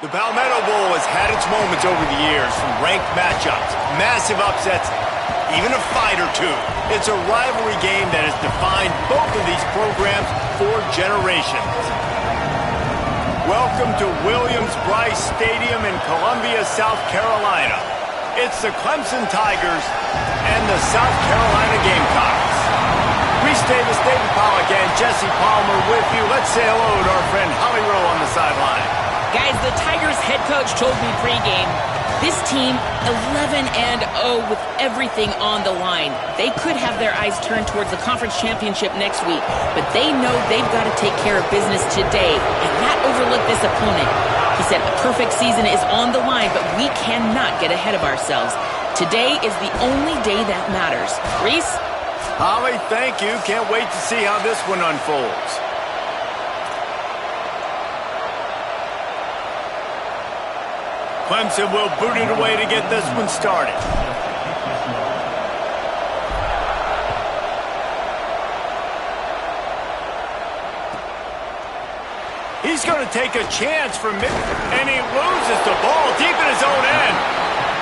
The Palmetto Bowl has had its moments over the years, from ranked matchups, massive upsets, even a fight or two. It's a rivalry game that has defined both of these programs for generations. Welcome to Williams-Brice Stadium in Columbia, South Carolina. It's the Clemson Tigers and the South Carolina Gamecocks. Reese Davis, David Pollack, and Jesse Palmer with you. Let's say hello to our friend Holly Rowe on the sideline. Guys, the Tigers head coach told me pregame, this team 11-0 with everything on the line. They could have their eyes turned towards the conference championship next week, but they know they've got to take care of business today and not overlook this opponent. He said a perfect season is on the line, but we cannot get ahead of ourselves. Today is the only day that matters. Reese? Holly, thank you. Can't wait to see how this one unfolds. Clemson will boot it away to get this one started. He's going to take a chance from mid, and he loses the ball deep in his own end.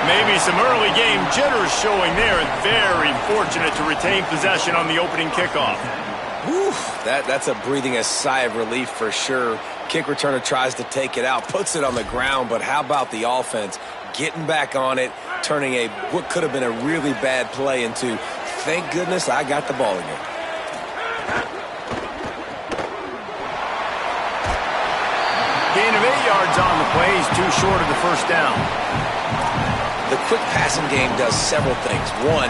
Maybe some early game jitters showing there, and very fortunate to retain possession on the opening kickoff. Whew, that's a breathing sigh of relief for sure. Kick returner tries to take it out, puts it on the ground, but how about the offense getting back on it, turning what could have been a really bad play into, thank goodness I got the ball again. Gain of 8 yards on the play. He's too short of the first down. The quick passing game does several things. One,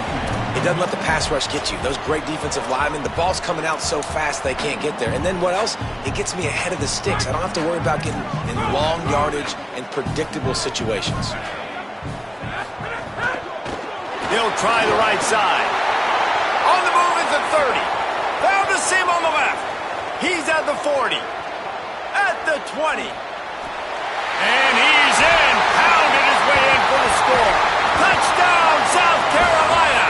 it doesn't let the pass rush get you. Those great defensive linemen, the ball's coming out so fast they can't get there. And then what else? It gets me ahead of the sticks. I don't have to worry about getting in long yardage and predictable situations. He'll try the right side. On the move is the 30. Found a seam on the left. He's at the 40. At the 20. And he's in. Pounded his way in for the score. Touchdown, South Carolina.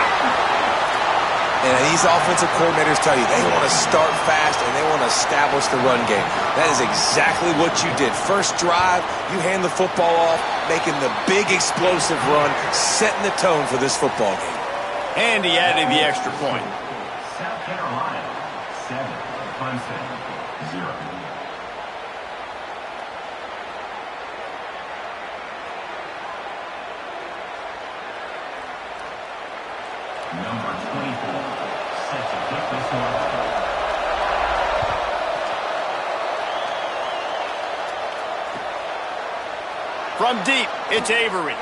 And these offensive coordinators tell you they want to start fast and they want to establish the run game. That is exactly what you did. First drive, you hand the football off, making the big explosive run, setting the tone for this football game. And he added the extra point. South Carolina, 7, Clemson, 0. Number 24, set to kick this one. From deep, it's Avery.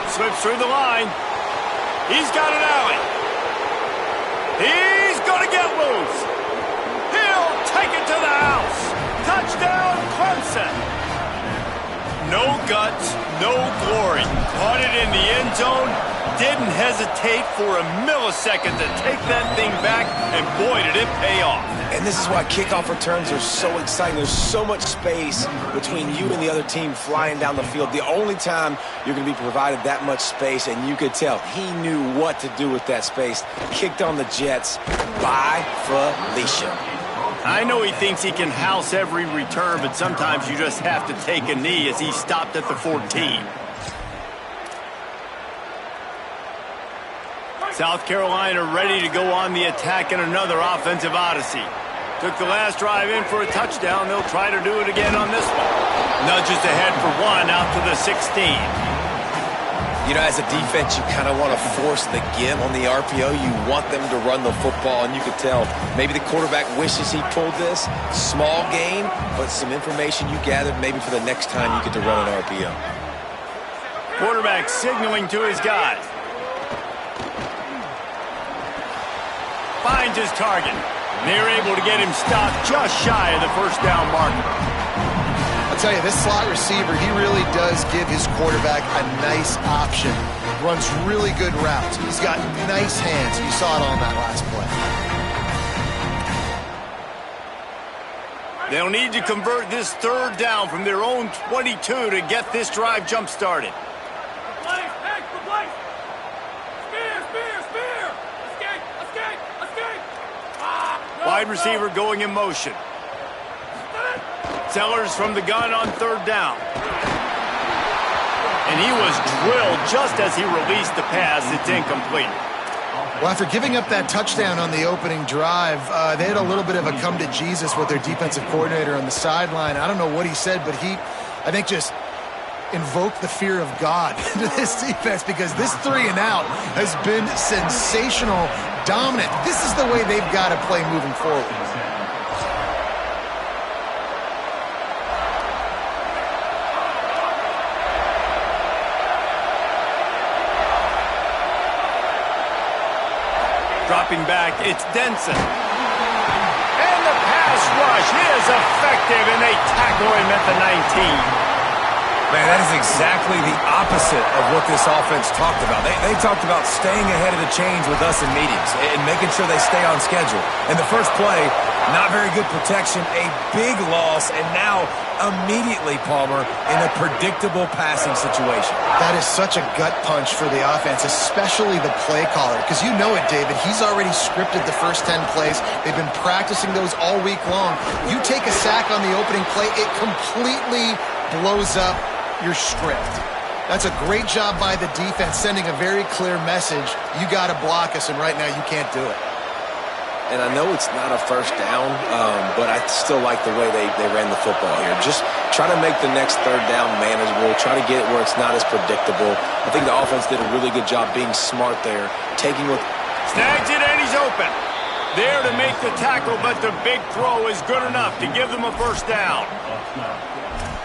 Slips through the line. He's got an alley. He's going to get loose. He'll take it to the house. Touchdown, Clemson. No guts, no glory. Caught it in the end zone. Didn't hesitate for a millisecond to take that thing back, and boy, did it pay off. And this is why kickoff returns are so exciting. There's so much space between you and the other team flying down the field. The only time you're going to be provided that much space, and you could tell he knew what to do with that space. Kicked on the Jets. Bye, Felicia. I know he thinks he can house every return, but sometimes you just have to take a knee as he stopped at the 14. South Carolina ready to go on the attack in another offensive odyssey. Took the last drive in for a touchdown. They'll try to do it again on this one. Nudges ahead for one out to the 16. You know, as a defense, you kind of want to force the give on the RPO. You want them to run the football, and you could tell maybe the quarterback wishes he pulled this. Small gain, but some information you gathered maybe for the next time you get to run an RPO. Quarterback signaling to his guys. Finds his target. They're able to get him stopped just shy of the first down marker. I'll tell you, this slot receiver, he really does give his quarterback a nice option. Runs really good routes. He's got nice hands. You saw it on that last play. They'll need to convert this third down from their own 22 to get this drive jump started. Wide receiver going in motion. Sellers from the gun on third down. And he was drilled just as he released the pass. It's incomplete. Well, after giving up that touchdown on the opening drive, they had a little bit of a come to Jesus with their defensive coordinator on the sideline. I don't know what he said, but he, I think, just invoked the fear of God into this defense, because this 3 and out has been sensational, dominant. This is the way they've got to play moving forward. Dropping back, it's Denson. And the pass rush is effective, and they tackle him at the 19. Man, that is exactly the opposite of what this offense talked about. They talked about staying ahead of the chains with us in meetings and making sure they stay on schedule. In the first play, not very good protection, a big loss, and now immediately, Palmer, in a predictable passing situation. That is such a gut punch for the offense, especially the play caller, because you know it, David. He's already scripted the first 10 plays. They've been practicing those all week long. You take a sack on the opening play, it completely blows up your script. That's a great job by the defense, sending a very clear message. You got to block us, and right now you can't do it. And I know it's not a first down, but I still like the way they ran the football here. Just try to make the next third down manageable. Try to get it where it's not as predictable. I think the offense did a really good job being smart there, taking what... Snags it, and he's open. There to make the tackle, but the big throw is good enough to give them a first down.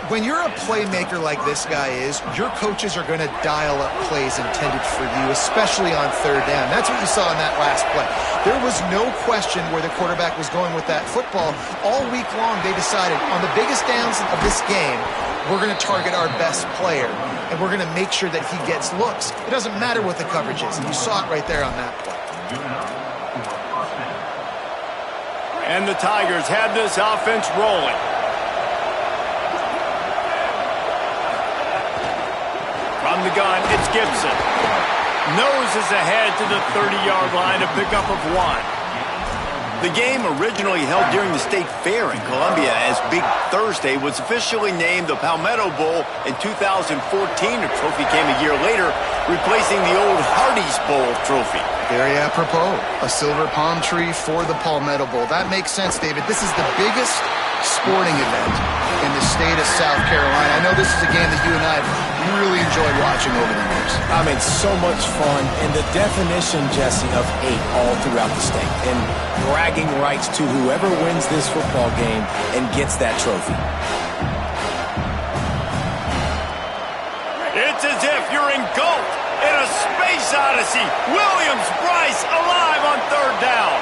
When you're a playmaker like this guy is, your coaches are going to dial up plays intended for you, especially on third down. That's what you saw in that last play. There was no question where the quarterback was going with that football. All week long, they decided on the biggest downs of this game, we're going to target our best player, and we're going to make sure that he gets looks. It doesn't matter what the coverage is, and you saw it right there on that play. And the Tigers have this offense rolling. From the gun, it's Gibson. Noses ahead to the 30-yard line, a pickup of 1. The game, originally held during the State Fair in Columbia as Big Thursday, was officially named the Palmetto Bowl in 2014. The trophy came a year later, replacing the old Hardee's Bowl trophy. Very apropos, a silver palm tree for the Palmetto Bowl. That makes sense, David. This is the biggest sporting event in the state of South Carolina. I know this is a game that you and I really enjoyed watching over the years. I mean, so much fun, and the definition, Jesse, of hate all throughout the state, and bragging rights to whoever wins this football game and gets that trophy. It's as if you're engulfed in a space odyssey. Williams-Brice alive on third down.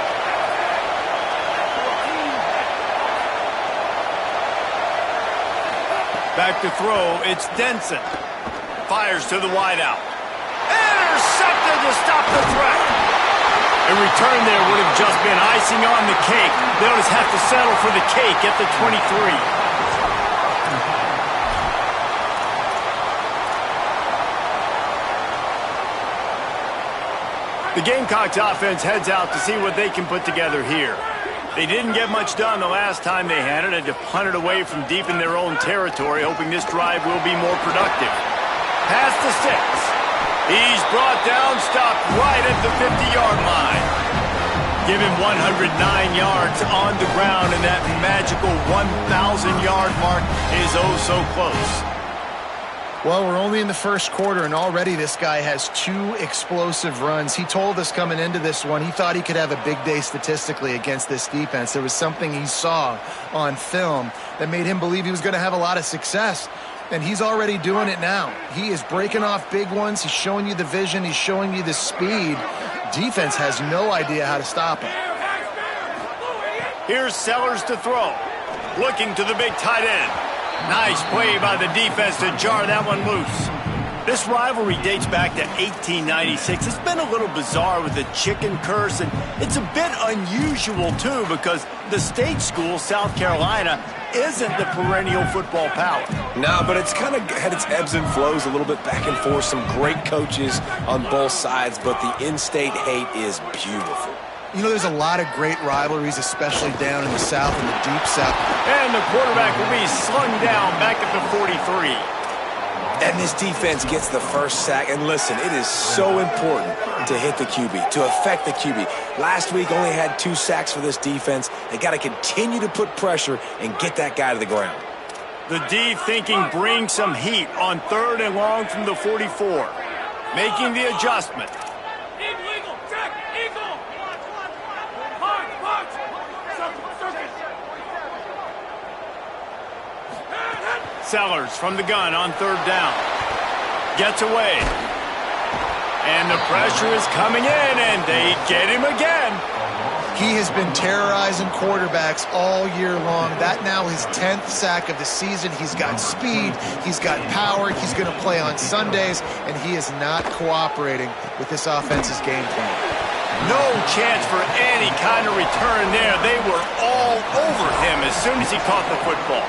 Back to throw, it's Denson. Fires to the wideout. Intercepted to stop the threat. A return there would have just been icing on the cake. They'll just have to settle for the cake at the 23. The Gamecocks offense heads out to see what they can put together here. They didn't get much done the last time they had it. Had to punt it away from deep in their own territory, hoping this drive will be more productive. Past the 6. He's brought down, stopped right at the 50-yard line. Give him 109 yards on the ground, and that magical 1,000-yard mark is oh so close. Well, we're only in the first quarter, and already this guy has 2 explosive runs. He told us coming into this one he thought he could have a big day statistically against this defense. There was something he saw on film that made him believe he was going to have a lot of success, and he's already doing it now. He is breaking off big ones. He's showing you the vision. He's showing you the speed. Defense has no idea how to stop him. Here's Sellers to throw. Looking to the big tight end. Nice play by the defense to jar that one loose. This rivalry dates back to 1896. It's been a little bizarre with the chicken curse, and it's a bit unusual, too, because the state school, South Carolina, isn't the perennial football power. No, but it's kind of had its ebbs and flows, a little bit back and forth, some great coaches on both sides, but the in-state hate is beautiful. You know, there's a lot of great rivalries, especially down in the South and the Deep South. And the quarterback will be slung down back at the 43. And this defense gets the first sack. And listen, it is so important to hit the QB, to affect the QB. Last week only had 2 sacks for this defense. They got to continue to put pressure and get that guy to the ground. The D thinking bring some heat on 3rd and long from the 44. Making the adjustment. Eagle, check, eagle. March. Sellers from the gun on 3rd down. Gets away. And the pressure is coming in, and they get him again. He has been terrorizing quarterbacks all year long. That now his 10th sack of the season. He's got speed. He's got power. He's going to play on Sundays, and he is not cooperating with this offense's game plan. No chance for any kind of return there. They were all over him as soon as he caught the football.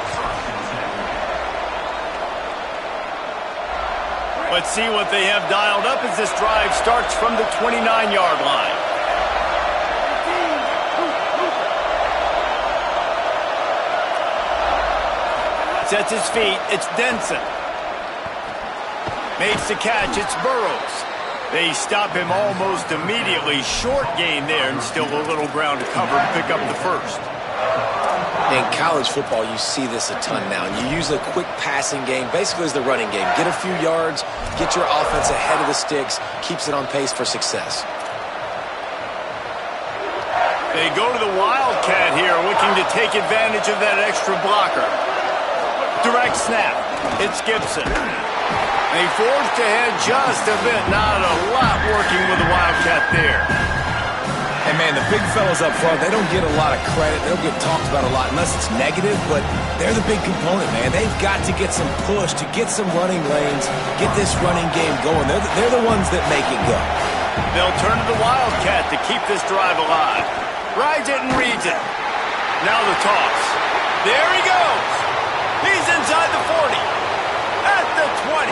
Let's see what they have dialed up as this drive starts from the 29-yard line. Sets his feet, it's Denson. Makes the catch, it's Burrows. They stop him almost immediately. Short gain there, and still a little ground to cover to pick up the first. In college football, you see this a ton now. And you use a quick passing game, basically as the running game. Get a few yards, get your offense ahead of the sticks, keeps it on pace for success. They go to the Wildcat here, looking to take advantage of that extra blocker. Direct snap. It's Gibson. They forced ahead just a bit. Not a lot working with the Wildcat there. And, man, the big fellas up front, they don't get a lot of credit. They don't get talked about a lot unless it's negative, but they're the big component, man. They've got to get some push, to get some running lanes, get this running game going. They're the ones that make it go. They'll turn to the Wildcat to keep this drive alive. Rides it and reads it. Now the toss. There he goes. He's inside the 40. At the 20.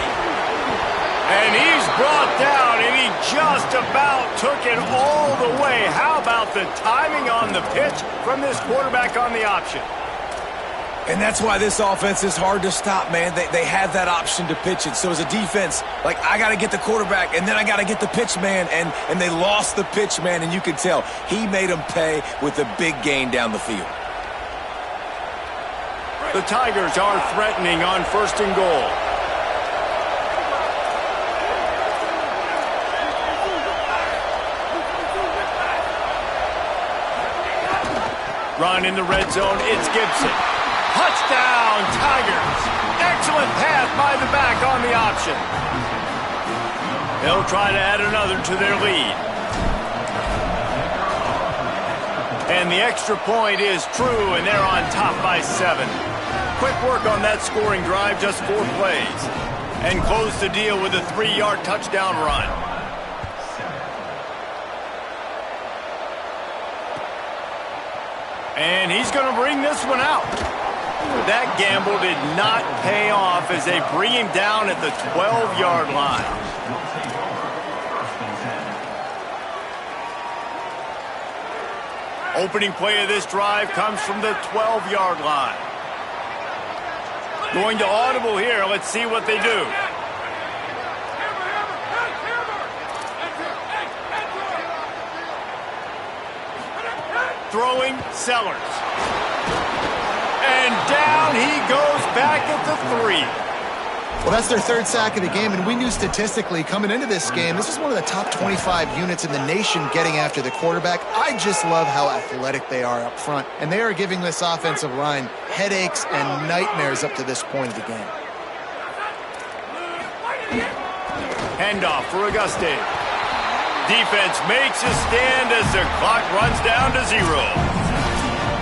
And he's brought down, and he just about took it all the way. How about the timing on the pitch from this quarterback on the option? And that's why this offense is hard to stop, man. They have that option to pitch it. So as a defense, like, I got to get the quarterback, and then I got to get the pitch man, and they lost the pitch man, and you can tell. He made them pay with a big gain down the field. The Tigers are threatening on 1st and goal. Run in the red zone, it's Gibson. Touchdown, Tigers. Excellent pass by the back on the option. They'll try to add another to their lead. And the extra point is true, and they're on top by 7. Quick work on that scoring drive, just 4 plays. And close the deal with a 3-yard touchdown run. And he's going to bring this one out. That gamble did not pay off as they bring him down at the 12-yard line. Opening play of this drive comes from the 12-yard line. Going to audible here. Let's see what they do. Throwing, Sellers. And down he goes back at the 3. Well, that's their 3rd sack of the game, and we knew statistically coming into this game, this is one of the top 25 units in the nation getting after the quarterback. I just love how athletic they are up front, and they are giving this offensive line headaches and nightmares up to this point of the game. Handoff for Auguste. Defense makes a stand as the clock runs down to 0.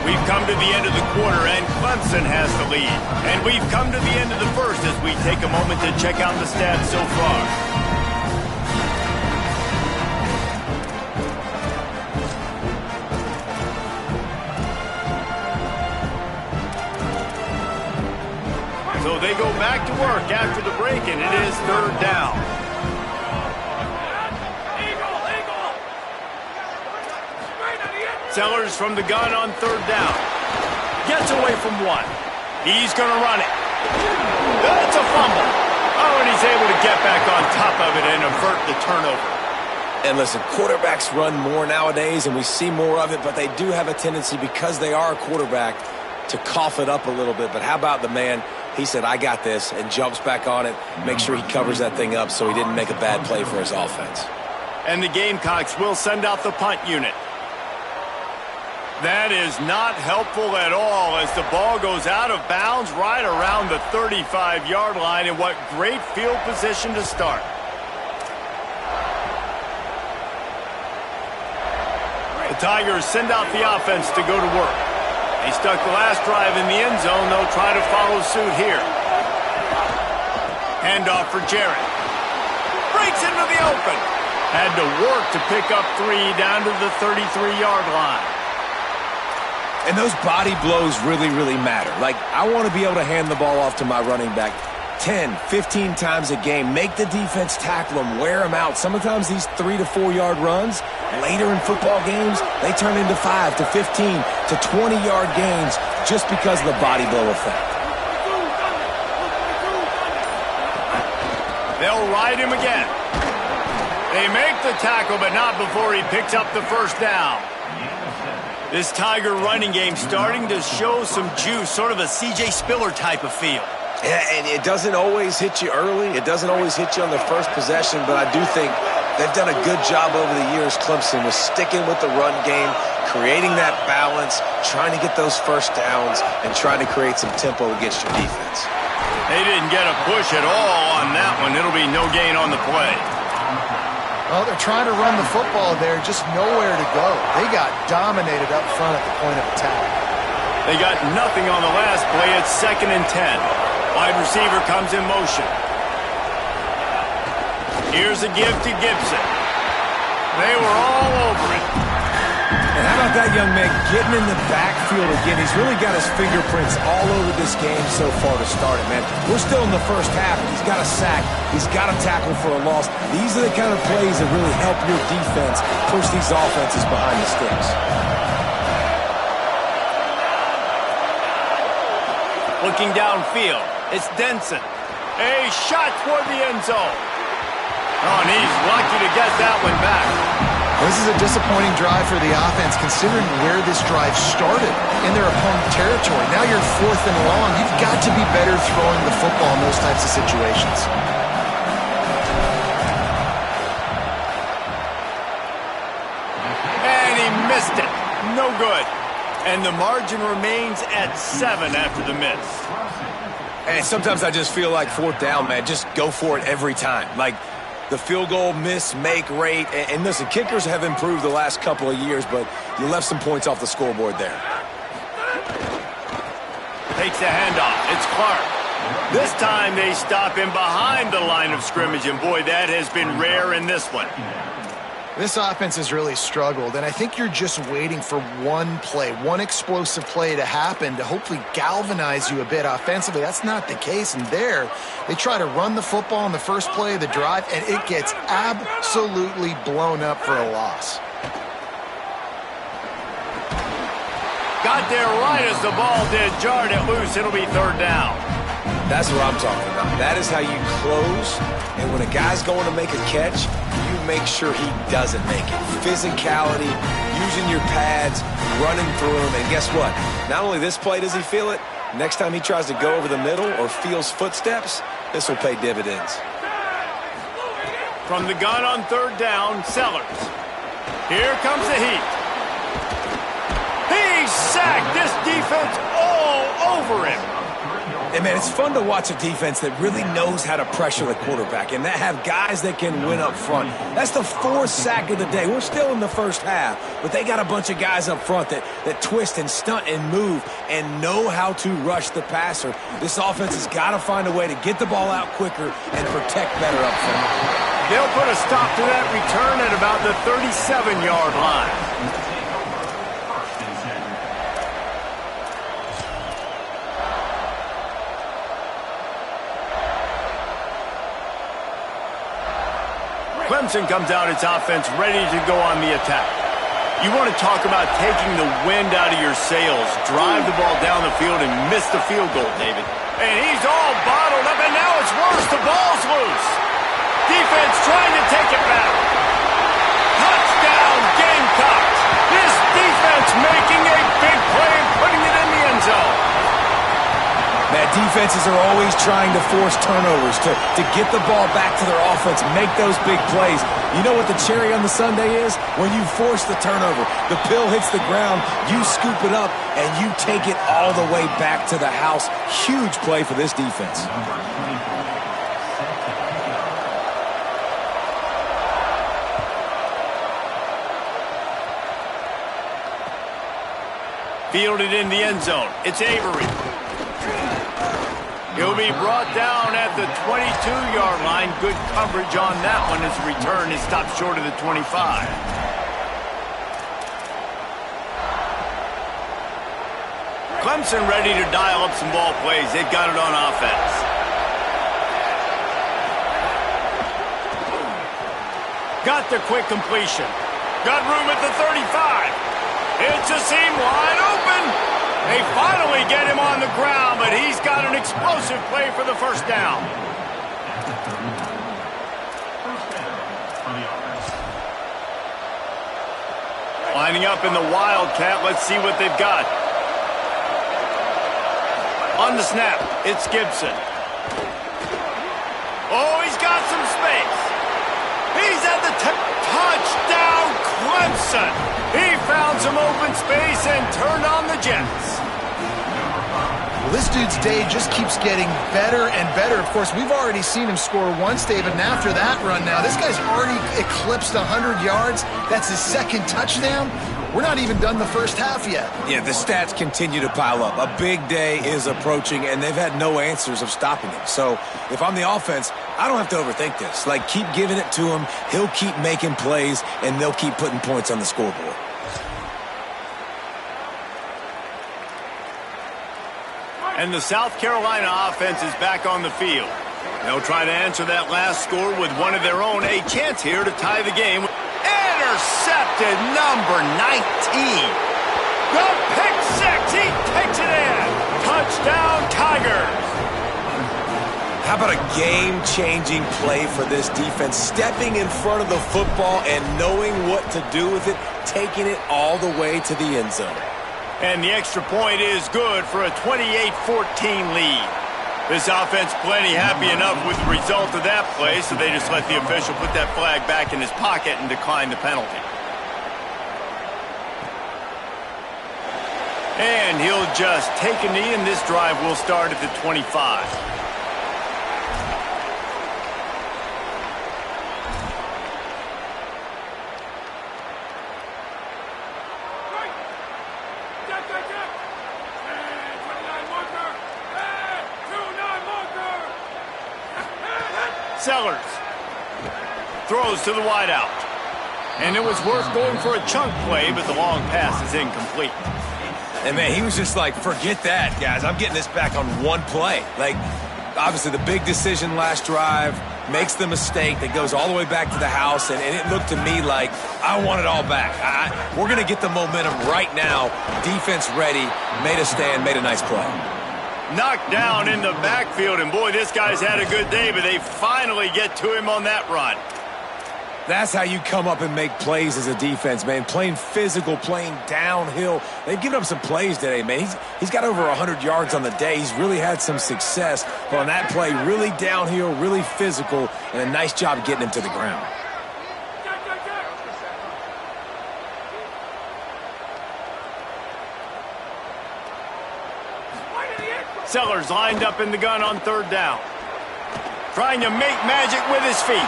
We've come to the end of the quarter, and Clemson has the lead. And we've come to the end of the first as we take a moment to check out the stats so far. So they go back to work after the break, and it is 3rd down. Sellers from the gun on third down. Gets away from one. He's going to run it. That's a fumble. Oh, and he's able to get back on top of it and avert the turnover. And listen, quarterbacks run more nowadays, and we see more of it, but they do have a tendency, because they are a quarterback, to cough it up a little bit. But how about the man? He said, I got this, and jumps back on it, make sure he covers that thing up so he didn't make a bad play for his offense. And the Gamecocks will send out the punt unit. That is not helpful at all as the ball goes out of bounds right around the 35-yard line. And what great field position to start. The Tigers send out the offense to go to work. They stuck the last drive in the end zone. They'll try to follow suit here. Handoff for Jarrett. Breaks into the open. Had to work to pick up 3 down to the 33-yard line. And those body blows really, really matter. Like, I want to be able to hand the ball off to my running back 10, 15 times a game. Make the defense tackle them, wear them out. Sometimes these 3 to 4 yard runs, later in football games, they turn into 5 to 15 to 20-yard gains just because of the body blow effect. They'll ride him again. They make the tackle, but not before he picks up the first down. This Tiger running game starting to show some juice, sort of a C.J. Spiller type of feel. Yeah, and it doesn't always hit you early. It doesn't always hit you on the first possession, but I do think they've done a good job over the years, Clemson, with sticking with the run game, creating that balance, trying to get those first downs, and trying to create some tempo against your defense. They didn't get a push at all on that one. It'll be no gain on the play. Well, they're trying to run the football there, just nowhere to go. They got dominated up front at the point of attack. They got nothing on the last play. It's 2nd and 10. Wide receiver comes in motion. Here's a give to Gibson. They were all over it. And how about that young man getting in the backfield again? He's really got his fingerprints all over this game so far to start it, man. We're still in the first half. He's got a sack. He's got a tackle for a loss. These are the kind of plays that really help your defense push these offenses behind the sticks. Looking downfield, it's Denson. A shot toward the end zone. Oh, and he's lucky to get that one back. This is a disappointing drive for the offense, considering where this drive started, in their opponent territory. Now you're 4th and long. You've got to be better throwing the football in those types of situations. And he missed it. No good. And the margin remains at 7 after the miss. And sometimes I just feel like 4th down, man. Just go for it every time. Like, the field goal miss-make rate. And listen, kickers have improved the last couple of years, but you left some points off the scoreboard there. Takes the handoff. It's Clark. This time they stop him behind the line of scrimmage, and boy, that has been rare in this one. This offense has really struggled, and I think you're just waiting for one play, one explosive play to happen to hopefully galvanize you a bit offensively. That's not the case, and there, they try to run the football in the first play of the drive, and it gets absolutely blown up for a loss. Got there right as the ball did, jarred it loose. It'll be 3rd down. That's what I'm talking about. That is how you close, and when a guy's going to make a catch, you make sure he doesn't make it. Physicality, using your pads, running through him, and guess what? Not only this play does he feel it, next time he tries to go over the middle or feels footsteps, this will pay dividends. From the gun on 3rd down, Sellers. Here comes the heat. He sacked this defense all over him. And, man, it's fun to watch a defense that really knows how to pressure the quarterback and that have guys that can win up front. That's the 4th sack of the day. We're still in the first half, but they got a bunch of guys up front that twist and stunt and move and know how to rush the passer. This offense has got to find a way to get the ball out quicker and protect better up front. They'll put a stop to that return at about the 37-yard line. Clemson comes out its offense ready to go on the attack. You want to talk about taking the wind out of your sails. Drive the ball down the field and miss the field goal, David. And he's all bottled up, and now it's worse. The ball's loose. Defense trying to take it back. Touchdown, Gamecocks. This defense making a big play and putting it in the end zone. That defenses are always trying to force turnovers to get the ball back to their offense, make those big plays. You know what the cherry on the sundae is? When you force the turnover, the pill hits the ground, you scoop it up, and you take it all the way back to the house. Huge play for this defense. Fielded in the end zone. It's Avery. He'll be brought down at the 22-yard line. Good coverage on that one as the return is stopped short of the 25. Clemson ready to dial up some ball plays. They've got it on offense. Got the quick completion. Got room at the 35. It's a seam wide open. They finally get him on the ground, but he's got an explosive play for the first down. Lining up in the Wildcat. Let's see what they've got. On the snap, it's Gibson. Oh, he's got some space. He's at the touchdown, Clemson. He found some open space and turned on the Jets. Well, this dude's day just keeps getting better and better. Of course, we've already seen him score once, David, and after that run now, this guy's already eclipsed 100 yards. That's his second touchdown. We're not even done the first half yet. Yeah, the stats continue to pile up. A big day is approaching, and they've had no answers of stopping him. So if I'm the offense, I don't have to overthink this. Like, keep giving it to him. He'll keep making plays, and they'll keep putting points on the scoreboard. And the South Carolina offense is back on the field. They'll try to answer that last score with one of their own. A chance here to tie the game. Intercepted, number 19. The pick six. He takes it in. Touchdown, Tigers. How about a game-changing play for this defense? Stepping in front of the football and knowing what to do with it, taking it all the way to the end zone. And the extra point is good for a 28-14 lead. This offense plenty happy enough with the result of that play, so they just let the official put that flag back in his pocket and decline the penalty. And he'll just take a knee, and this drive will start at the 25. Sellers throws to the wideout. And it was worth going for a chunk play, but the long pass is incomplete. And, man, he was just like, forget that, guys. I'm getting this back on one play. Like, obviously, the big decision last drive, makes the mistake that goes all the way back to the house, and it looked to me like I want it all back. We're going to get the momentum right now. Defense ready, made a stand, made a nice play. Knocked down in the backfield, and boy, this guy's had a good day, but they finally get to him on that run. That's how you come up and make plays as a defense, man. Playing physical, playing downhill. They've given up some plays today, man. He's got over 100 yards on the day. He's really had some success. But on that play, really downhill, really physical, and a nice job getting him to the ground. Sellers lined up in the gun on third down. Trying to make magic with his feet.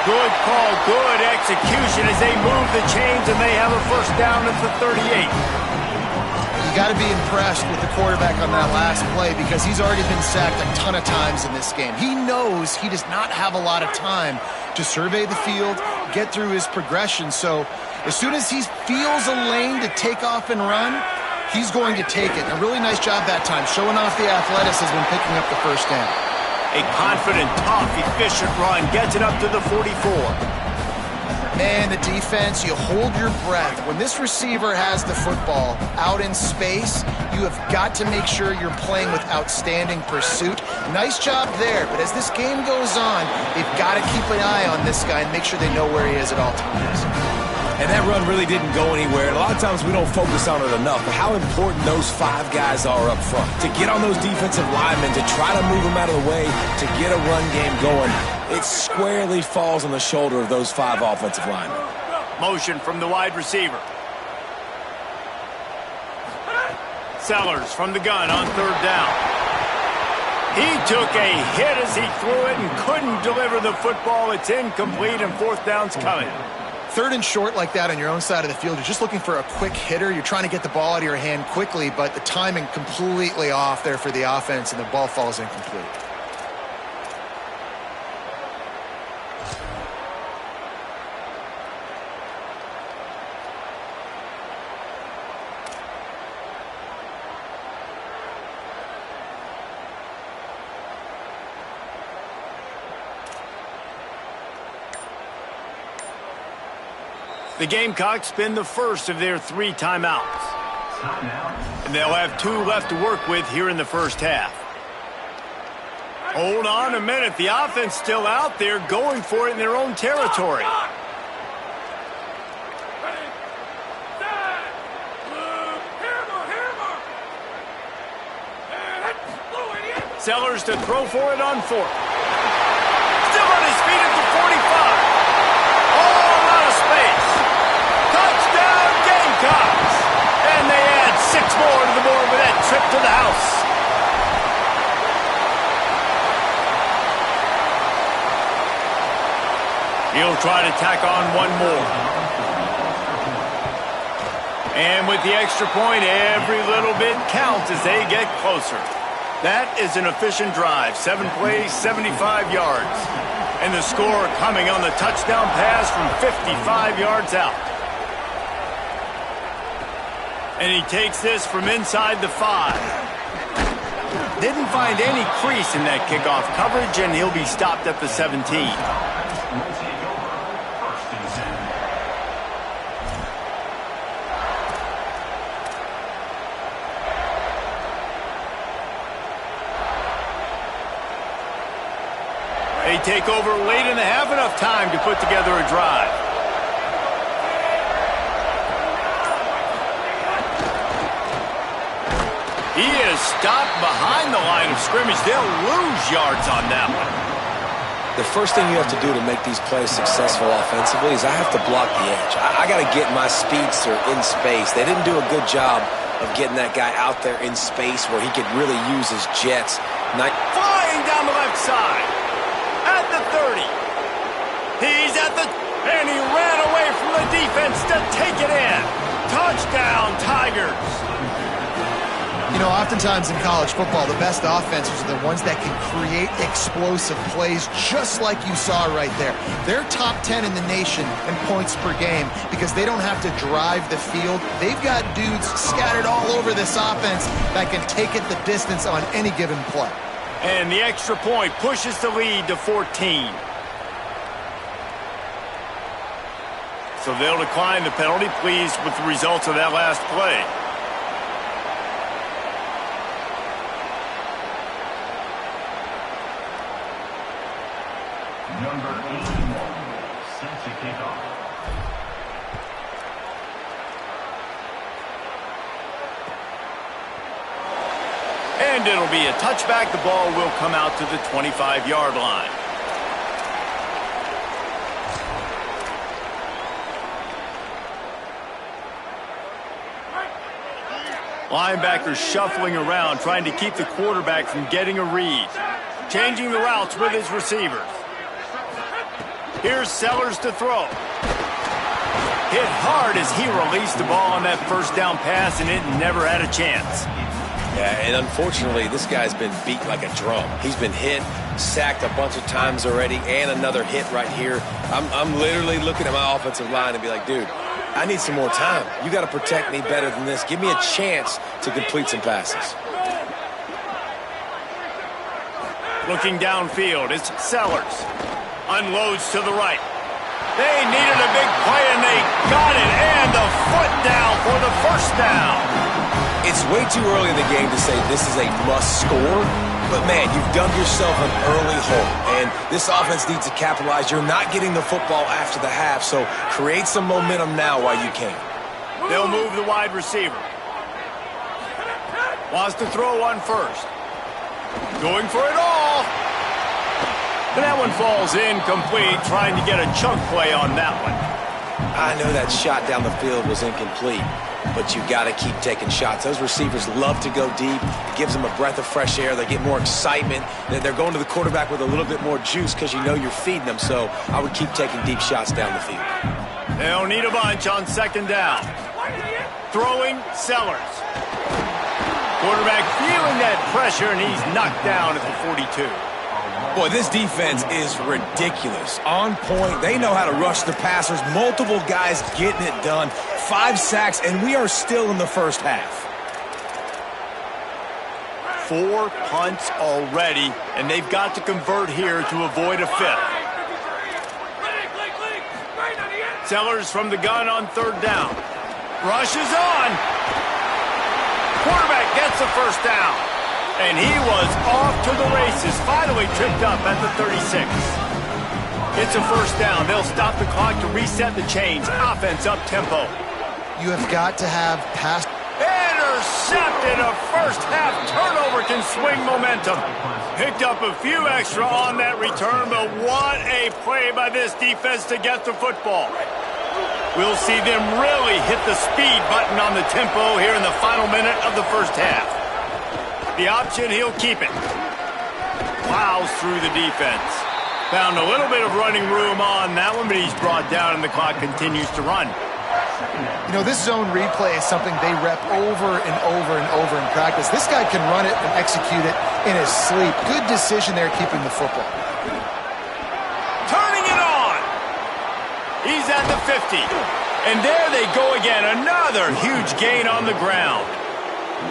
Good call, good execution as they move the chains, and they have a first down at the 38. You got to be impressed with the quarterback on that last play because he's already been sacked a ton of times in this game. He knows he does not have a lot of time to survey the field, get through his progression. So as soon as he feels a lane to take off and run, he's going to take it. A really nice job that time, showing off the athleticism and picking up the first down. A confident, tough, efficient run gets it up to the 44. And the defense, you hold your breath. When this receiver has the football out in space, you have got to make sure you're playing with outstanding pursuit. Nice job there, but as this game goes on, they've got to keep an eye on this guy and make sure they know where he is at all times. And that run really didn't go anywhere. And a lot of times we don't focus on it enough, but how important those 5 guys are up front. To get on those defensive linemen, to try to move them out of the way, to get a run game going, it squarely falls on the shoulder of those 5 offensive linemen. Motion from the wide receiver. Sellers from the gun on 3rd down. He took a hit as he threw it and couldn't deliver the football. It's incomplete, and 4th down's coming. 3rd and short like that on your own side of the field, you're just looking for a quick hitter. You're trying to get the ball out of your hand quickly, but the timing completely off there for the offense, and the ball falls incomplete. The Gamecocks spend the first of their 3 timeouts. And they'll have 2 left to work with here in the first half. Hold on a minute. The offense still out there going for it in their own territory. Sellers to throw for it on 4th. Still on his feet at the 45. All out of space. Touchdown Gamecocks. And they add 6 more to the board with that trip to the house. He'll try to tack on 1 more. And with the extra point, every little bit counts as they get closer. That is an efficient drive. 7 plays, 75 yards. And the score coming on the touchdown pass from 55 yards out. And he takes this from inside the 5. Didn't find any crease in that kickoff coverage, and he'll be stopped at the 17. They take over late in the half, enough time to put together a drive. He is stopped behind the line of scrimmage. They'll lose yards on that one. The first thing you have to do to make these plays successful offensively is I have to block the edge. I got to get my speedster in space. They didn't do a good job of getting that guy out there in space where he could really use his jets. Flying down the left side. At the 30. He's at the... And he ran away from the defense to take it in. Touchdown, Tigers. You know, oftentimes in college football, the best offenses are the ones that can create explosive plays, just like you saw right there. They're top 10 in the nation in points per game because they don't have to drive the field. They've got dudes scattered all over this offense that can take it the distance on any given play. And the extra point pushes the lead to 14. So they'll decline the penalty, pleased with the results of that last play. Number 81, set to kick off. And it'll be a touchback. The ball will come out to the 25-yard line. Linebackers shuffling around, trying to keep the quarterback from getting a read. Changing the routes with his receivers. Here's Sellers to throw. Hit hard as he released the ball on that first down pass, and it never had a chance. Yeah, and unfortunately, this guy's been beat like a drum. He's been hit, sacked a bunch of times already, and another hit right here. I'm literally looking at my offensive line and be like, dude, I need some more time. You got to protect me better than this. Give me a chance to complete some passes. Looking downfield, it's Sellers. Unloads to the right. They needed a big play, and they got it. And the foot down for the first down. It's way too early in the game to say this is a must score, but man, you've dug yourself an early hole, and this offense needs to capitalize. You're not getting the football after the half, so create some momentum now while you can. They'll move the wide receiver. Wants to throw one first. Going for it all. And that one falls incomplete, trying to get a chunk play on that one. I know that shot down the field was incomplete, but you got to keep taking shots. Those receivers love to go deep. It gives them a breath of fresh air. They get more excitement. They're going to the quarterback with a little bit more juice because you know you're feeding them. So I would keep taking deep shots down the field. They'll need a bunch on second down. Throwing Sellers. Quarterback feeling that pressure, and he's knocked down at the 42. Boy, this defense is ridiculous. On point. They know how to rush the passers. Multiple guys getting it done. 5 sacks, and we are still in the first half. 4 punts already, and they've got to convert here to avoid a fifth. Sellers from the gun on third down. Rushes on. Quarterback gets the first down. And he was off to the races, finally tripped up at the 36. It's a first down. They'll stop the clock to reset the chains. Offense up tempo. You have got to have pass. Intercepted. A first half turnover can swing momentum. Picked up a few extra on that return, but what a play by this defense to get the football. We'll see them really hit the speed button on the tempo here in the final minute of the first half. The option, he'll keep it. Plows through the defense. Found a little bit of running room on that one, but he's brought down and the clock continues to run. You know, this zone replay is something they rep over and over and over in practice. This guy can run it and execute it in his sleep. Good decision there keeping the football. Turning it on. He's at the 50. And there they go again. Another huge gain on the ground.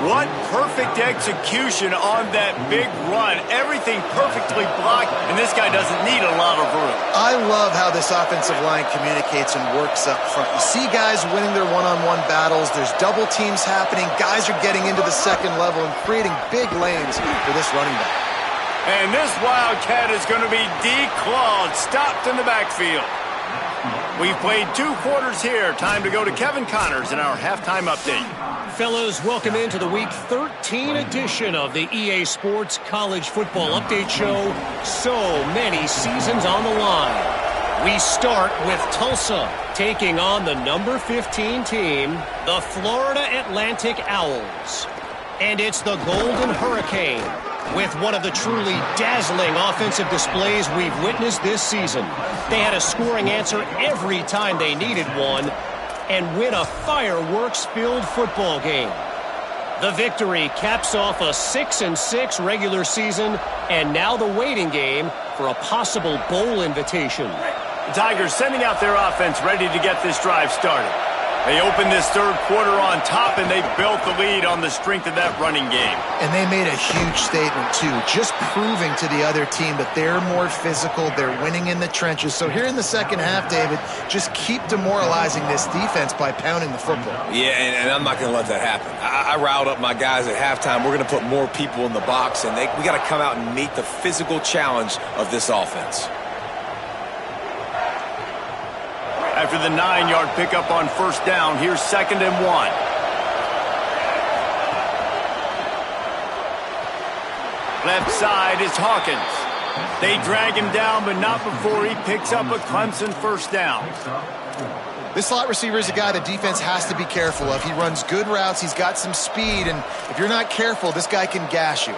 What perfect execution on that big run. Everything perfectly blocked, and this guy doesn't need a lot of room. I love how this offensive line communicates and works up front. You see guys winning their one-on-one battles. There's double teams happening. Guys are getting into the second level and creating big lanes for this running back. And this Wildcat is going to be declawed, stopped in the backfield. We've played 2 quarters here. Time to go to Kevin Connors in our halftime update. Fellas, welcome into the Week 13 edition of the EA Sports College Football Update Show. So many seasons on the line. We start with Tulsa taking on the number 15 team, the Florida Atlantic Owls. And it's the Golden Hurricane with one of the truly dazzling offensive displays we've witnessed this season. They had a scoring answer every time they needed one, and win a fireworks-filled football game. The victory caps off a 6-6 regular season, and now the waiting game for a possible bowl invitation. The Tigers sending out their offense ready to get this drive started. They opened this third quarter on top, and they built the lead on the strength of that running game. And they made a huge statement, too, just proving to the other team that they're more physical, they're winning in the trenches. So here in the second half, David, just keep demoralizing this defense by pounding the football. Yeah, and I'm not going to let that happen. I riled up my guys at halftime. We're going to put more people in the box, and we got to come out and meet the physical challenge of this offense. After the 9-yard pickup on first down, here's 2nd and 1. Left side is Hawkins. They drag him down, but not before he picks up a Clemson first down. This slot receiver is a guy the defense has to be careful of. He runs good routes, he's got some speed, and if you're not careful, this guy can gash you.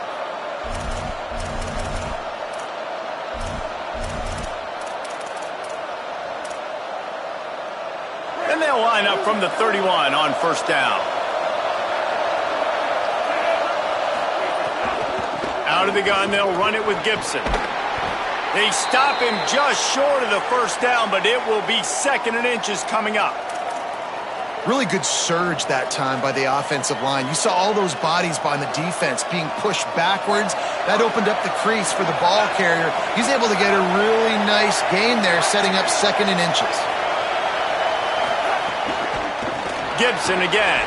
And they'll line up from the 31 on first down. Out of the gun, they'll run it with Gibson. They stop him just short of the first down, but it will be 2nd and inches coming up. Really good surge that time by the offensive line. You saw all those bodies by the defense being pushed backwards. That opened up the crease for the ball carrier. He's able to get a really nice gain there, setting up 2nd and inches. Gibson again.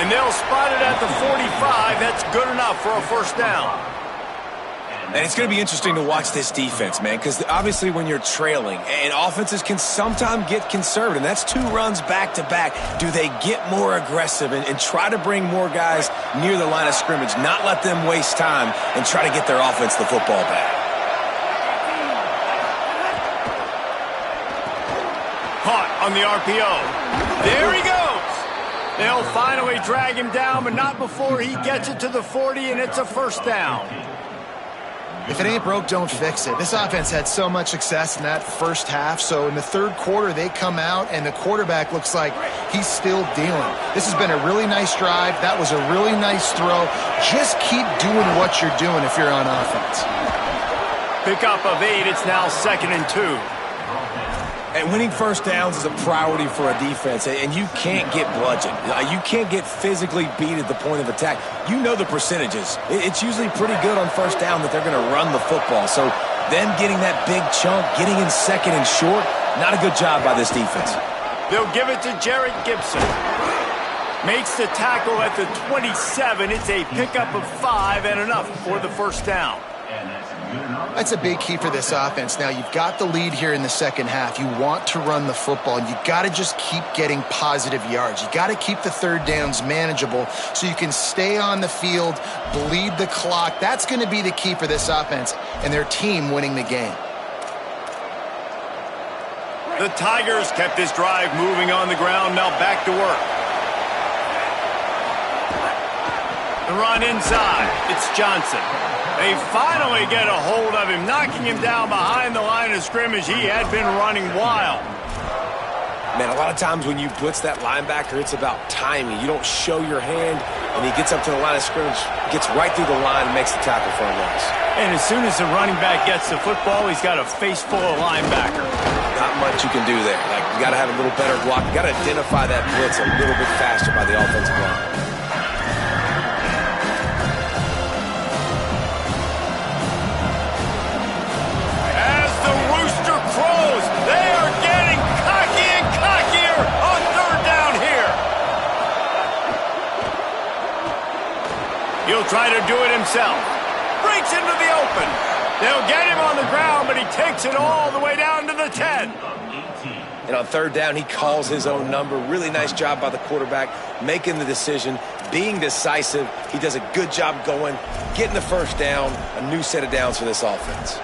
And they'll spot it at the 45. That's good enough for a first down. And it's going to be interesting to watch this defense, man, because obviously when you're trailing, and offenses can sometimes get conservative, and that's 2 runs back-to-back. Do they get more aggressive and try to bring more guys near the line of scrimmage, not let them waste time, and try to get their offense the football back? Caught on the RPO. There he goes. They'll finally drag him down, but not before he gets it to the 40, and it's a first down. If it ain't broke, don't fix it. This offense had so much success in that first half, so in the 3rd quarter, they come out, and the quarterback looks like he's still dealing. This has been a really nice drive. That was a really nice throw. Just keep doing what you're doing if you're on offense. Pickup of 8. It's now 2nd and 2. And winning first downs is a priority for a defense, and you can't get bludgeoned. You can't get physically beat at the point of attack. You know the percentages. It's usually pretty good on first down that they're going to run the football. So them getting that big chunk, getting in 2nd and short, not a good job by this defense. They'll give it to Jarrett Gibson. Makes the tackle at the 27. It's a pickup of 5 and enough for the first down. That's a big key for this offense. Now, you've got the lead here in the 2nd half. You want to run the football, and you got to just keep getting positive yards. You got to keep the 3rd downs manageable so you can stay on the field, bleed the clock. That's going to be the key for this offense and their team winning the game. The Tigers kept this drive moving on the ground. Now back to work. The run inside. It's Johnson. They finally get a hold of him, knocking him down behind the line of scrimmage. He had been running wild. Man, a lot of times when you blitz that linebacker, it's about timing. You don't show your hand, and he gets up to the line of scrimmage, gets right through the line, and makes the tackle for a loss. And as soon as the running back gets the football, he's got a face full of linebacker. Not much you can do there. Like, you got to have a little better block. You got to identify that blitz a little bit faster by the offensive line. He'll try to do it himself. Breaks into the open. They'll get him on the ground, but he takes it all the way down to the 10. And on 3rd down, he calls his own number. Really nice job by the quarterback, making the decision, being decisive. He does a good job going, getting the first down, a new set of downs for this offense.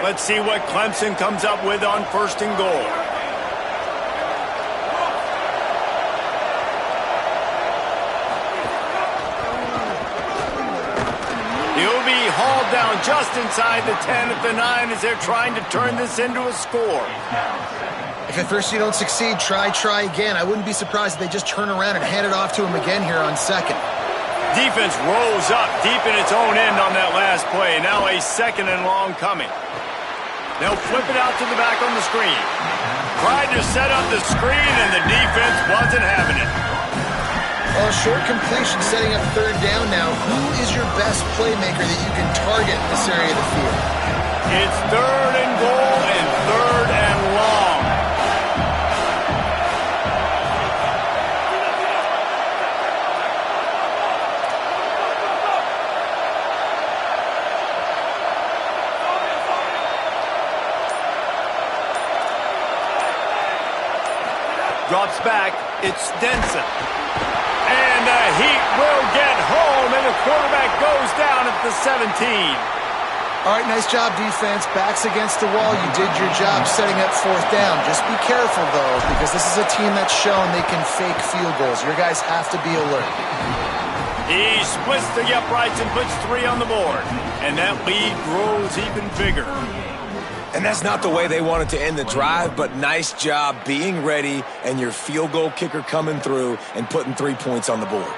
Let's see what Clemson comes up with on 1st and goal. He'll be hauled down just inside the 10 at the 9 as they're trying to turn this into a score. If at first you don't succeed, try again. I wouldn't be surprised if they just turn around and hand it off to him again here on 2nd. Defense rolls up deep in its own end on that last play. Now a 2nd and long coming. They'll flip it out to the back on the screen. Tried to set up the screen, and the defense wasn't having it. Well, short completion setting up 3rd down now. Who is your best playmaker that you can target in this area of the field? It's 3rd and goal and 3rd and long. Drops back. It's Stenson. And the Heat will get home, and the quarterback goes down at the 17. All right, nice job, defense. Backs against the wall. You did your job setting up 4th down. Just be careful, though, because this is a team that's shown they can fake field goals. Your guys have to be alert. He splits the uprights and puts 3 on the board. And that lead grows even bigger. And that's not the way they wanted to end the drive, but nice job being ready and your field goal kicker coming through and putting 3 points on the board.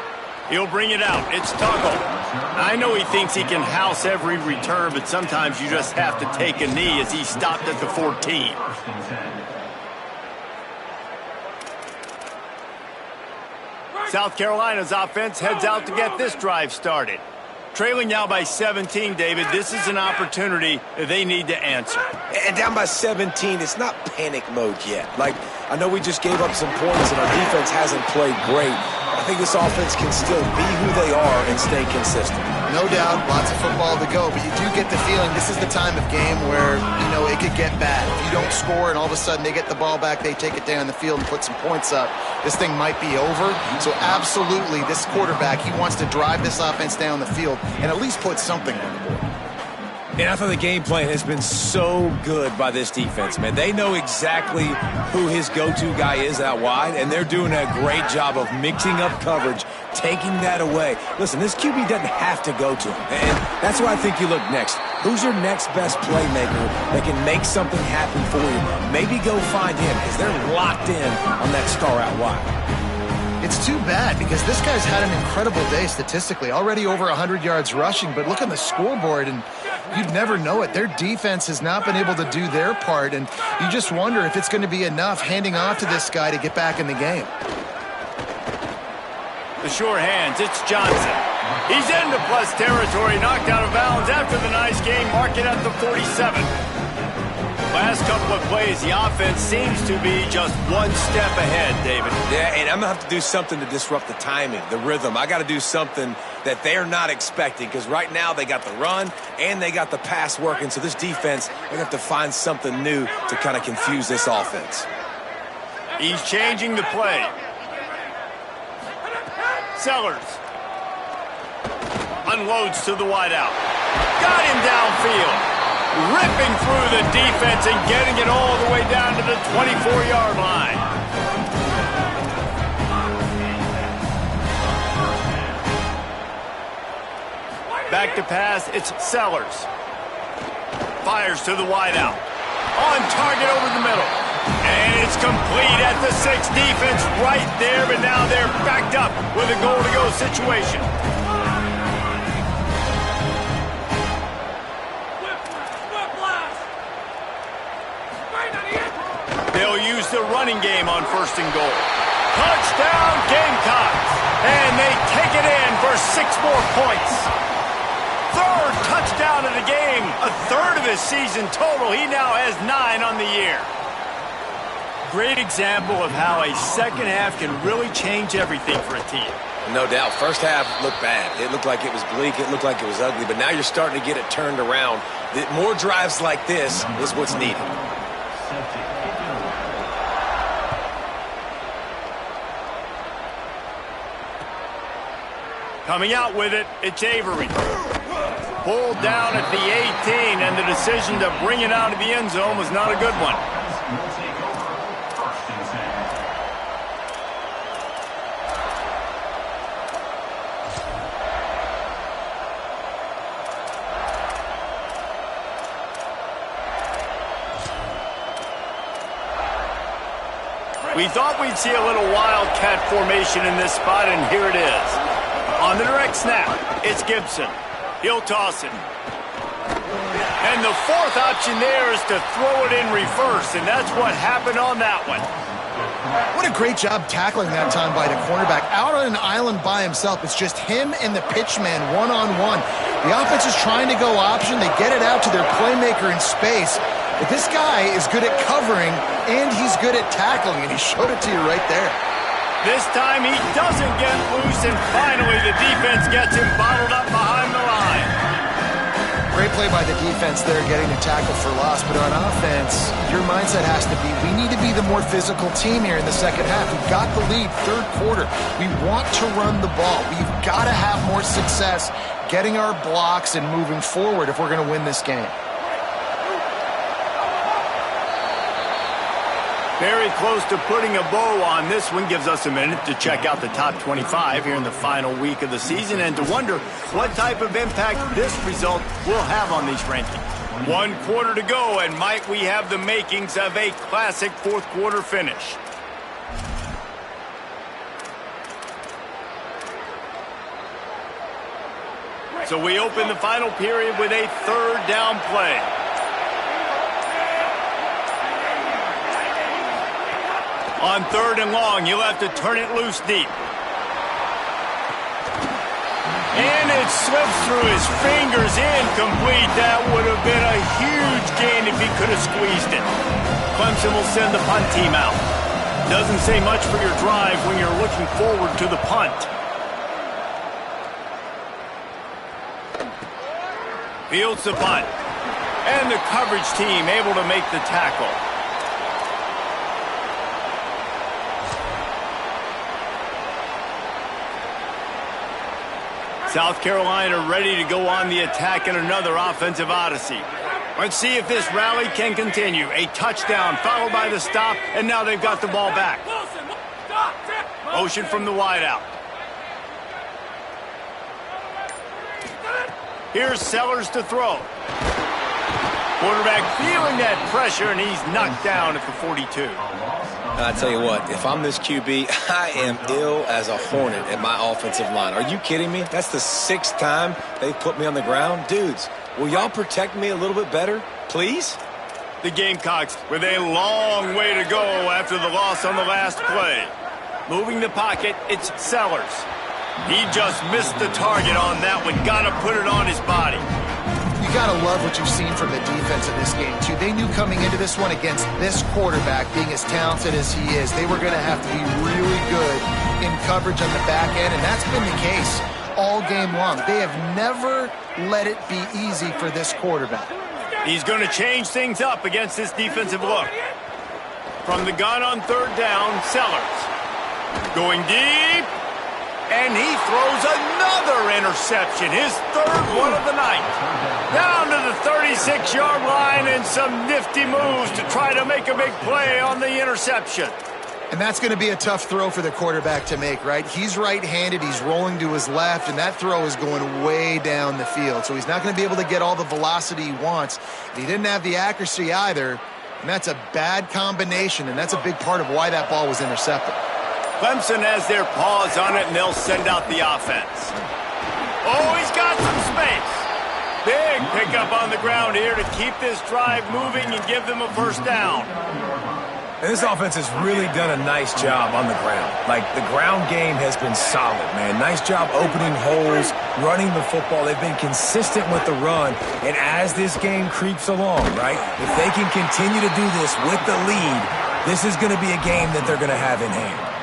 He'll bring it out. It's Tuggle. I know he thinks he can house every return, but sometimes you just have to take a knee as he stopped at the 14. South Carolina's offense heads out to get this drive started. Trailing now by 17, David, this is an opportunity they need to answer. And down by 17, it's not panic mode yet. Like, I know we just gave up some points and our defense hasn't played great. I think this offense can still be who they are and stay consistent. No doubt, lots of football to go, but you do get the feeling this is the time of game where, you know, it could get bad. If you don't score and all of a sudden they get the ball back, they take it down the field and put some points up, this thing might be over. So absolutely, this quarterback, he wants to drive this offense down the field and at least put something on the board. And I thought the game plan has been so good by this defense, man. They know exactly who his go-to guy is out wide, and they're doing a great job of mixing up coverage, taking that away. Listen, this QB doesn't have to go to him, and that's why I think you look next. Who's your next best playmaker that can make something happen for you? Maybe go find him, because they're locked in on that star out wide. It's too bad because this guy's had an incredible day statistically, already over 100 yards rushing, but look on the scoreboard and you'd never know it. Their defense has not been able to do their part, and you just wonder if it's going to be enough handing off to this guy to get back in the game. The sure hands, it's Johnson. He's into plus territory, knocked out of bounds after the nice game, mark it at the 47. Last couple of plays, the offense seems to be just one step ahead, David. Yeah, and I'm going to have to do something to disrupt the timing, the rhythm. I got to do something that they're not expecting because right now they got the run and they got the pass working. So this defense, they're going to have to find something new to kind of confuse this offense. He's changing the play. Sellers. Unloads to the wideout. Got him downfield. Ripping through the defense and getting it all the way down to the 24-yard line. Back to pass, it's Sellers. Fires to the wideout. On target over the middle. And it's complete at the 6. Defense right there, but now they're backed up with a goal-to-go situation. They'll use the running game on 1st and goal. Touchdown, Gamecocks! And they take it in for 6 more points. 3rd touchdown of the game. A 3rd of his season total. He now has 9 on the year. Great example of how a second half can really change everything for a team. No doubt. First half looked bad. It looked like it was bleak. It looked like it was ugly. But now you're starting to get it turned around. More drives like this is what's needed. Coming out with it, it's Avery. Pulled down at the 18, and the decision to bring it out of the end zone was not a good one. We thought we'd see a little wildcat formation in this spot, and here it is. On the direct snap, it's Gibson. He'll toss it. And the 4th option there is to throw it in reverse, and that's what happened on that one. What a great job tackling that time by the cornerback. Out on an island by himself. It's just him and the pitchman one-on-one. The offense is trying to go option. They get it out to their playmaker in space. But this guy is good at covering, and he's good at tackling, and he showed it to you right there. This time he doesn't get loose, and finally the defense gets him bottled up behind the line. Great play by the defense there, getting the tackle for loss. But on offense, your mindset has to be, we need to be the more physical team here in the second half. We've got the lead, 3rd quarter. We want to run the ball. We've got to have more success getting our blocks and moving forward if we're going to win this game. Very close to putting a bow on this one. Gives us a minute to check out the top 25 here in the final week of the season and to wonder what type of impact this result will have on these rankings. 1 quarter to go, and might we have the makings of a classic 4th quarter finish. So we open the final period with a third down play. On 3rd and long, you'll have to turn it loose deep. And it slips through his fingers, incomplete. That would have been a huge gain if he could have squeezed it. Clemson will send the punt team out. Doesn't say much for your drive when you're looking forward to the punt. Fields the punt. And the coverage team able to make the tackle. South Carolina ready to go on the attack in another offensive odyssey. Let's see if this rally can continue. A touchdown followed by the stop, and now they've got the ball back. Motion from the wideout. Here's Sellers to throw. Quarterback feeling that pressure, and he's knocked down at the 42. I tell you what, if I'm this QB, I am ill as a hornet at my offensive line. Are you kidding me? That's the 6th time they've put me on the ground. Dudes, will y'all protect me a little bit better, please? The Gamecocks with a long way to go after the loss on the last play. Moving the pocket, it's Sellers. He just missed the target on that one. Got to put it on his body. You got to love what you've seen from the defense in this game, too. They knew coming into this one against this quarterback, being as talented as he is, they were going to have to be really good in coverage on the back end, and that's been the case all game long. They have never let it be easy for this quarterback. He's going to change things up against this defensive look. From the gun on 3rd down, Sellers. Going deep. And he throws another interception, his 3rd one of the night. Down to the 36-yard line and some nifty moves to try to make a big play on the interception. And that's going to be a tough throw for the quarterback to make, right? He's right-handed, he's rolling to his left, and that throw is going way down the field. So he's not going to be able to get all the velocity he wants. And he didn't have the accuracy either, and that's a bad combination, and that's a big part of why that ball was intercepted. Clemson has their paws on it, and they'll send out the offense. Oh, he's got some space. Big pickup on the ground here to keep this drive moving and give them a 1st down. And this offense has really done a nice job on the ground. Like, the ground game has been solid, man. Nice job opening holes, running the football. They've been consistent with the run. And as this game creeps along, right, if they can continue to do this with the lead, this is going to be a game that they're going to have in hand.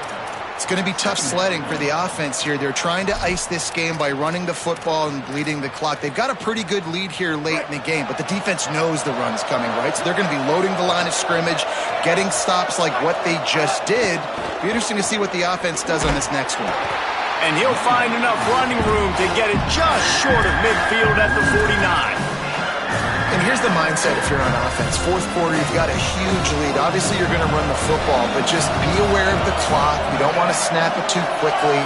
It's going to be tough sledding for the offense here. They're trying to ice this game by running the football and bleeding the clock. They've got a pretty good lead here late in the game, but the defense knows the run's coming, right? So they're going to be loading the line of scrimmage, getting stops like what they just did. Be interesting to see what the offense does on this next one. And he'll find enough running room to get it just short of midfield at the 49. And here's the mindset if you're on offense. 4th quarter, you've got a huge lead. Obviously, you're going to run the football, but just be aware of the clock. You don't want to snap it too quickly.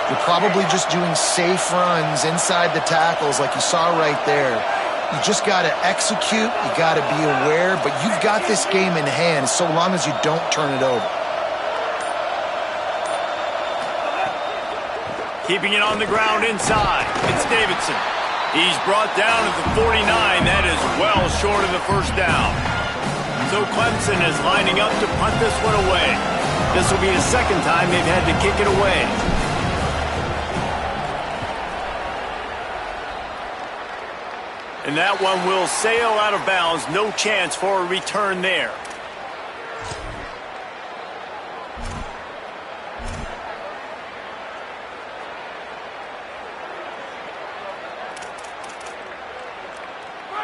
You're probably just doing safe runs inside the tackles like you saw right there. You just got to execute. You got to be aware, but you've got this game in hand so long as you don't turn it over. Keeping it on the ground inside. It's Davidson. He's brought down at the 49. That is well short of the 1st down. So Clemson is lining up to punt this one away. This will be the 2nd time they've had to kick it away. And that one will sail out of bounds. No chance for a return there.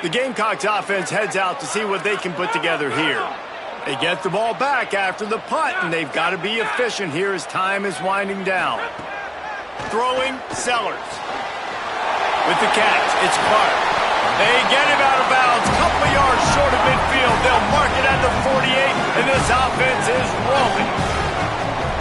The Gamecocks offense heads out to see what they can put together here. They get the ball back after the punt, and they've got to be efficient here as time is winding down. Throwing, Sellers. With the catch, it's Clark. They get him out of bounds, couple of yards short of midfield. They'll mark it at the 48, and this offense is rolling.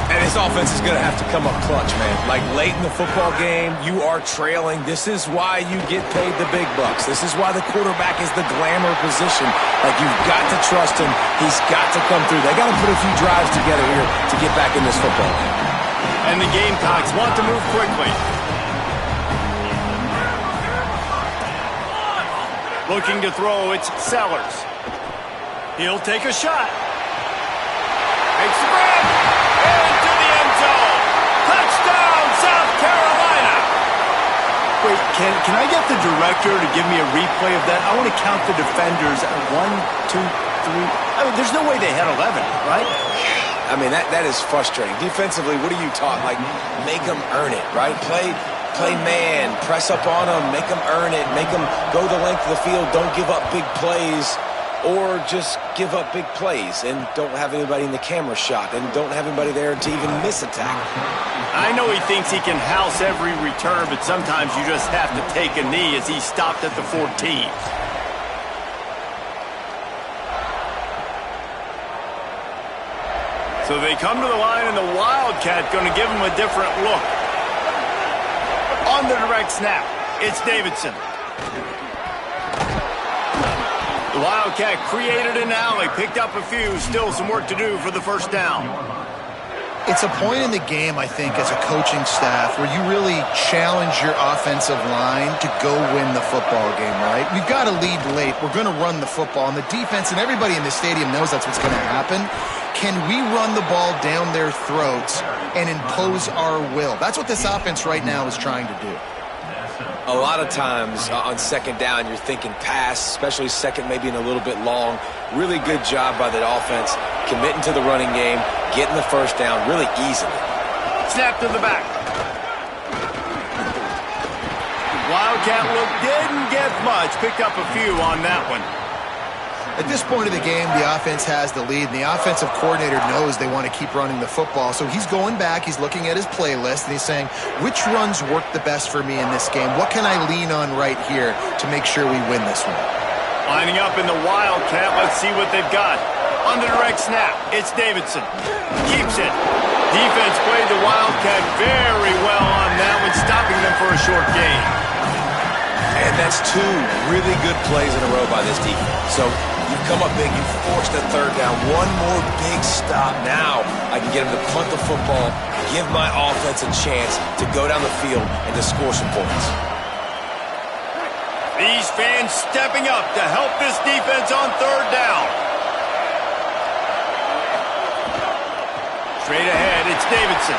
And this offense is going to have to come up clutch, man. Like, late in the football game, you are trailing. This is why you get paid the big bucks. This is why the quarterback is the glamour position. Like, you've got to trust him. He's got to come through. They got to put a few drives together here to get back in this football game. And the Gamecocks want to move quickly. Looking to throw, it's Sellers. He'll take a shot. Makes the grab. Into the end zone. Touchdown, South Carolina. Wait, can I get the director to give me a replay of that? I want to count the defenders. 1, 2, 3. I mean, there's no way they had 11, right? I mean, that is frustrating. Defensively, what are you taught? Like, make them earn it, right? Play man, press up on them, make them earn it, make them go the length of the field, don't give up big plays, or just give up big plays and don't have anybody in the camera shot and don't have anybody there to even miss a tackle. I know he thinks he can house every return, but sometimes you just have to take a knee as he stopped at the 14. So they come to the line, and the Wildcat going to give him a different look. On the direct snap, it's Davidson. The Wildcat created an alley, picked up a few, still some work to do for the first down. It's a point in the game, I think, as a coaching staff where you really challenge your offensive line to go win the football game, right? We've got to lead late. We're going to run the football. And the defense and everybody in the stadium knows that's what's going to happen. Can we run the ball down their throats and impose our will? That's what this offense right now is trying to do. A lot of times on second down, you're thinking pass, especially second maybe in a little bit long. Really good job by the offense, committing to the running game, getting the first down really easily. Snap to the back. Wildcat look didn't get much, picked up a few on that one. At this point of the game, the offense has the lead, and the offensive coordinator knows they want to keep running the football. So he's going back, he's looking at his playlist, and he's saying, which runs work the best for me in this game? What can I lean on right here to make sure we win this one? Lining up in the Wildcat, let's see what they've got. On the direct snap, it's Davidson. Keeps it. Defense played the Wildcat very well on that one, stopping them for a short gain. And that's 2 really good plays in a row by this defense. So you come up big, you force the third down. One more big stop. Now I can get him to punt the football, give my offense a chance to go down the field and to score some points. These fans stepping up to help this defense on third down. Straight ahead, it's Davidson.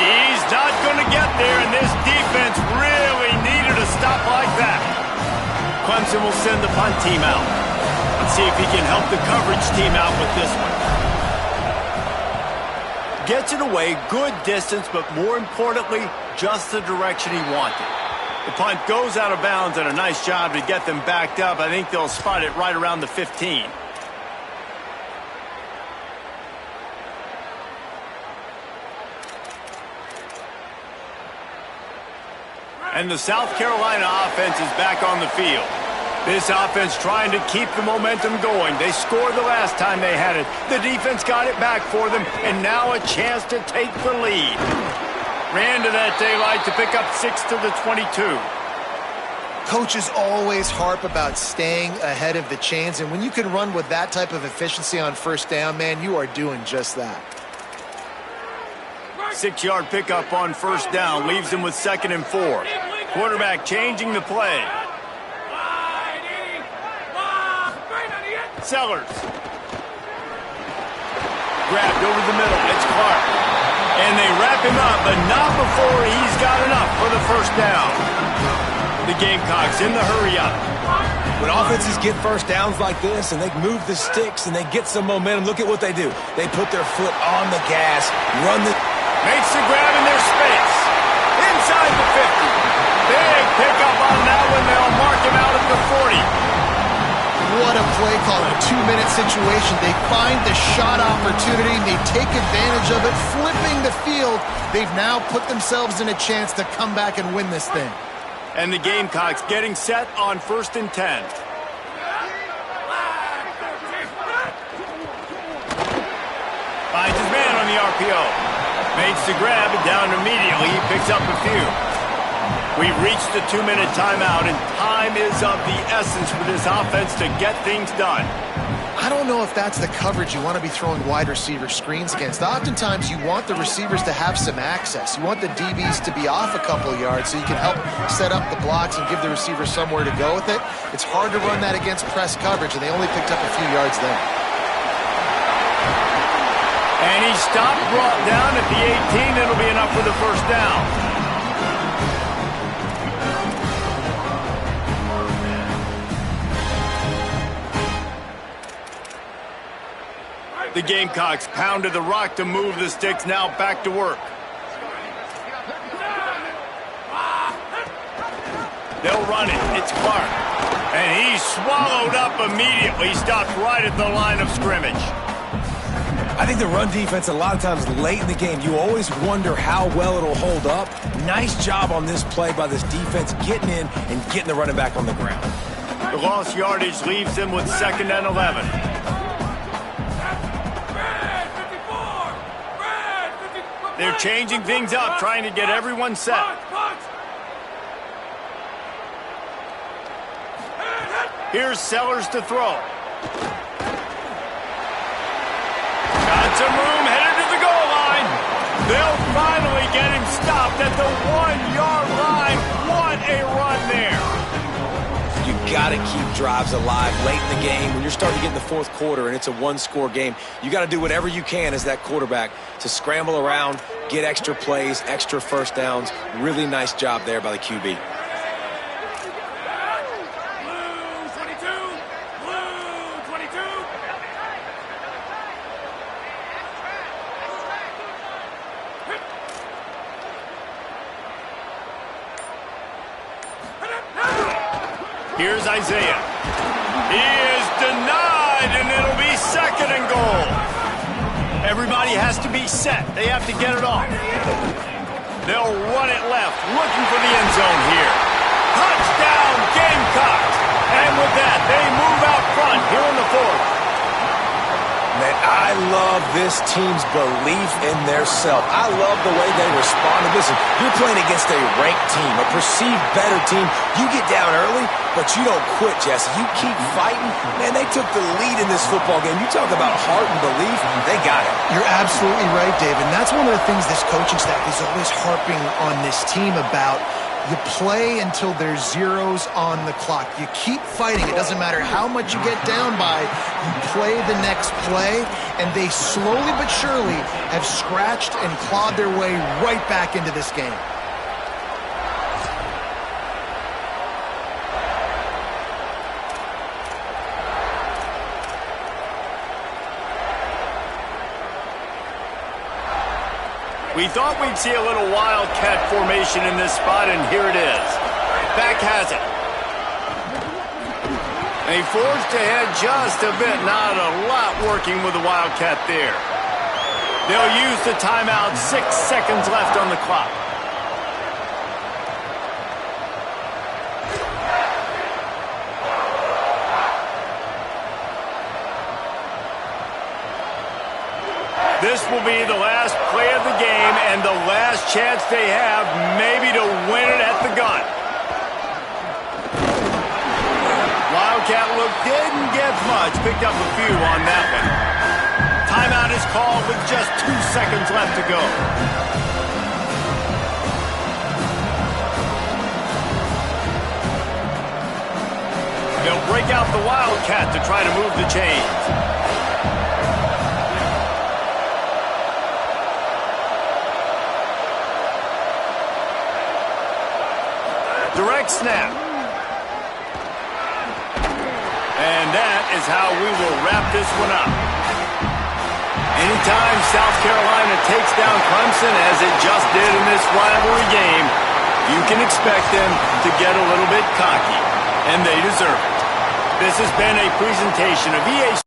He's not going to get there, and this defense really needed a stop like that. Clemson will send the punt team out. Let's see if he can help the coverage team out with this one. Gets it away, good distance, but more importantly, just the direction he wanted. The punt goes out of bounds, and a nice job to get them backed up. I think they'll spot it right around the 15. And the South Carolina offense is back on the field. This offense trying to keep the momentum going. They scored the last time they had it. The defense got it back for them, and now a chance to take the lead. Ran to that daylight to pick up 6 to the 22. Coaches always harp about staying ahead of the chains, and when you can run with that type of efficiency on first down, man, you are doing just that. 6-yard pickup on first down leaves them with 2nd and 4. Quarterback changing the play. Sellers. Grabbed over the middle. It's Clark. And they wrap him up, but not before he's got enough for the first down. The Gamecocks in the hurry-up. When offenses get first downs like this and they move the sticks and they get some momentum, look at what they do. They put their foot on the gas, run the... Makes the grab in their space. Inside the 50. Big pickup on that one. They'll mark him out at the 40. What a play call in a 2-minute situation. They find the shot opportunity. They take advantage of it, flipping the field. They've now put themselves in a chance to come back and win this thing. And the Gamecocks getting set on 1st and 10. Finds his man on the RPO. Makes the grab and down immediately. He picks up a few. We've reached the 2-minute timeout, and time is of the essence for this offense to get things done. I don't know if that's the coverage you want to be throwing wide receiver screens against. Oftentimes, you want the receivers to have some access. You want the DBs to be off a couple yards so you can help set up the blocks and give the receiver somewhere to go with it. It's hard to run that against press coverage, and they only picked up a few yards there. And he stopped, brought down at the 18. It'll be enough for the first down. The Gamecocks pounded the rock to move the sticks, now back to work. They'll run it. It's Clark. And he's swallowed up immediately. Stopped right at the line of scrimmage. I think the run defense, a lot of times late in the game, you always wonder how well it'll hold up. Nice job on this play by this defense, getting in and getting the running back on the ground. The lost yardage leaves them with 2nd and 11. They're changing things up, trying to get everyone set. Here's Sellers to throw. Got some room, headed to the goal line. They'll finally get him stopped at the 1-yard line. What a run there. You got to keep drives alive late in the game. When you're starting to get in the fourth quarter and it's a one-score game, you got to do whatever you can as that quarterback to scramble around, get extra plays, extra first downs. Really nice job there by the QB. Here's Isaiah. He is denied, and it'll be 2nd and goal. Everybody has to be set. They have to get it off. They'll run it left, looking for the end zone here. Touchdown, Gamecocks! And with that, they move out front here in the 4th. Man, I love this team's belief in their self. I love the way they responded. Listen, you're playing against a ranked team, a perceived better team. You get down early, but you don't quit, Jesse. You keep fighting. Man, they took the lead in this football game. You talk about heart and belief, they got it. You're absolutely right, Dave. And that's one of the things this coaching staff is always harping on this team about. You play until there's zeros on the clock. You keep fighting. It doesn't matter how much you get down by. You play the next play, and they slowly but surely have scratched and clawed their way right back into this game. We thought we'd see a little wildcat formation in this spot, and here it is. Beck has it. And he forged ahead just a bit. Not a lot working with the wildcat there. They'll use the timeout. 6 seconds left on the clock. This will be the last play of the game and the last chance they have maybe to win it at the gun. Wildcat look didn't get much. Picked up a few on that one. Timeout is called with just 2 seconds left to go. They'll break out the Wildcat to try to move the chains. Direct snap. And that is how we will wrap this one up. Anytime South Carolina takes down Clemson, as it just did in this rivalry game, you can expect them to get a little bit cocky, and they deserve it. This has been a presentation of EA